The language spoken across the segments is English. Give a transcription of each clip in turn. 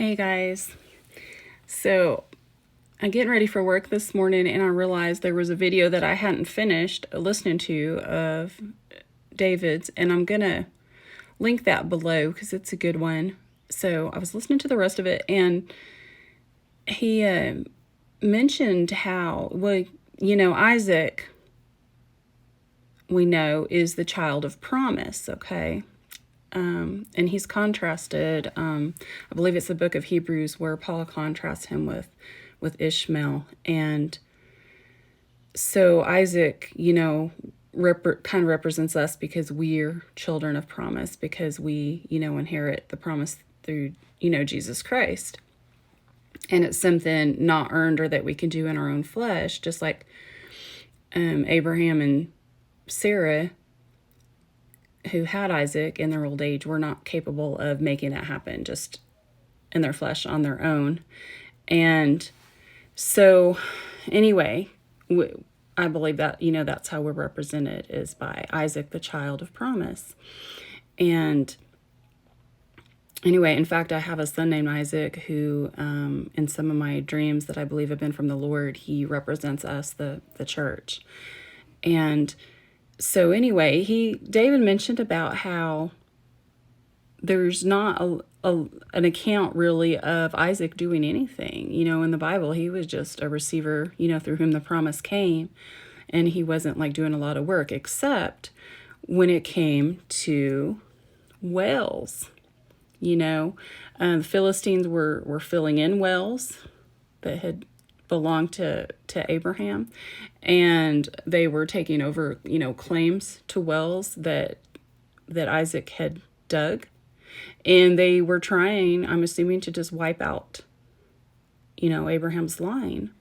Hey guys. So I'm getting ready for work this morning and I realized there was a video that I hadn't finished listening to of David's, and I'm gonna link that below because it's a good one. So I was listening to the rest of it, and he mentioned how, Isaac, we know, is the child of promise, okay? And he's contrasted, I believe it's the book of Hebrews where Paul contrasts him with Ishmael. And so Isaac, kind of represents us because we're children of promise, because we, inherit the promise through, Jesus Christ. And it's something not earned or that we can do in our own flesh, just like Abraham and Sarah, who had Isaac in their old age, were not capable of making that happen just in their flesh on their own. And so anyway, I believe that, that's how we're represented, is by Isaac, the child of promise. And anyway, in fact, I have a son named Isaac who, in some of my dreams that I believe have been from the Lord, he represents us, the church. And so anyway, David mentioned about how there's not an account really of Isaac doing anything. In the Bible, he was just a receiver, through whom the promise came. And he wasn't like doing a lot of work, except when it came to wells. The Philistines were filling in wells that had belonged to Abraham, and they were taking over, claims to wells that Isaac had dug, and they were trying, I'm assuming, to just wipe out, Abraham's line,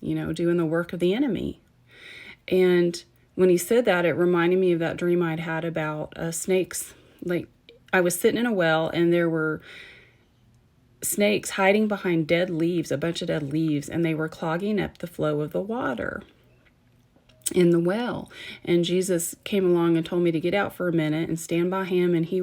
doing the work of the enemy. And when he said that, it reminded me of that dream I'd had about snakes. Like, I was sitting in a well and there were snakes hiding behind dead leaves, a bunch of dead leaves, and they were clogging up the flow of the water in the well. And Jesus came along and told me to get out for a minute and stand by him, and he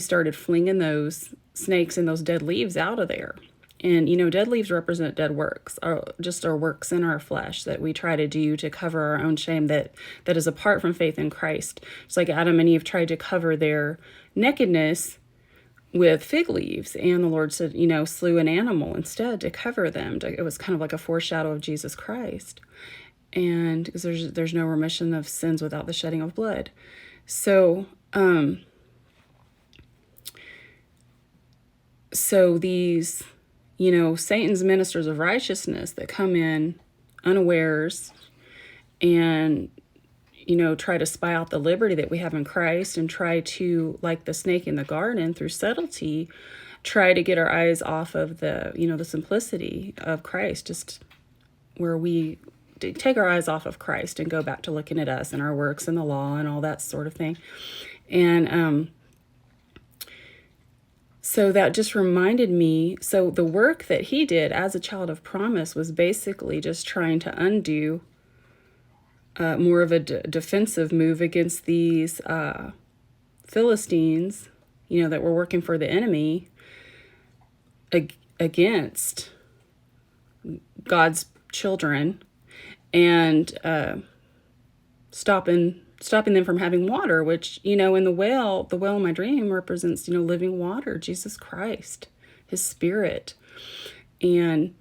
started flinging those snakes and those dead leaves out of there. And, dead leaves represent dead works, or just our works in our flesh that we try to do to cover our own shame that is apart from faith in Christ. It's like Adam and Eve tried to cover their nakedness with fig leaves, and the Lord said, slew an animal instead to cover them. It was kind of like a foreshadow of Jesus Christ. And because there's no remission of sins without the shedding of blood. So, these, Satan's ministers of righteousness that come in unawares and, try to spy out the liberty that we have in Christ, and try to, like the snake in the garden, through subtlety, try to get our eyes off of the, the simplicity of Christ, just where we take our eyes off of Christ and go back to looking at us and our works and the law and all that sort of thing. And, so that just reminded me, so the work that he did as a child of promise was basically just trying to undo more of a defensive move against these Philistines, that were working for the enemy against God's children, and stopping them from having water, which, in the well in my dream represents, living water, Jesus Christ, his spirit. And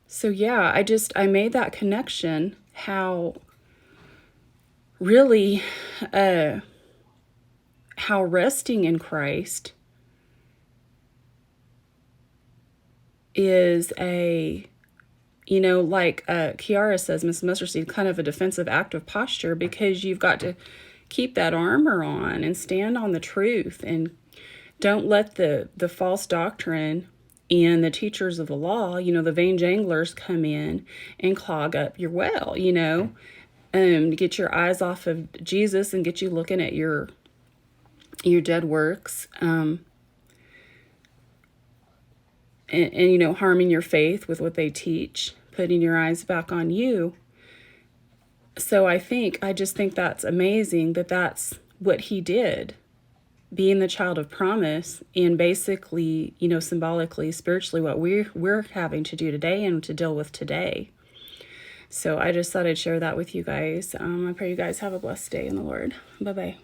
so yeah, I made that connection, how really how resting in Christ is a, like Kiara says, Miss Mustardseed, kind of a defensive active posture, because you've got to keep that armor on and stand on the truth, and don't let the false doctrine and the teachers of the law, the vain janglers, come in and clog up your well, to get your eyes off of Jesus and get you looking at your dead works, and harming your faith with what they teach, putting your eyes back on you. So I just think that's amazing that that's what he did. being the child of promise, and basically, you know, symbolically, spiritually, what we're having to do today and to deal with today. So I just thought I'd share that with you guys. I pray you guys have a blessed day in the Lord. Bye-bye.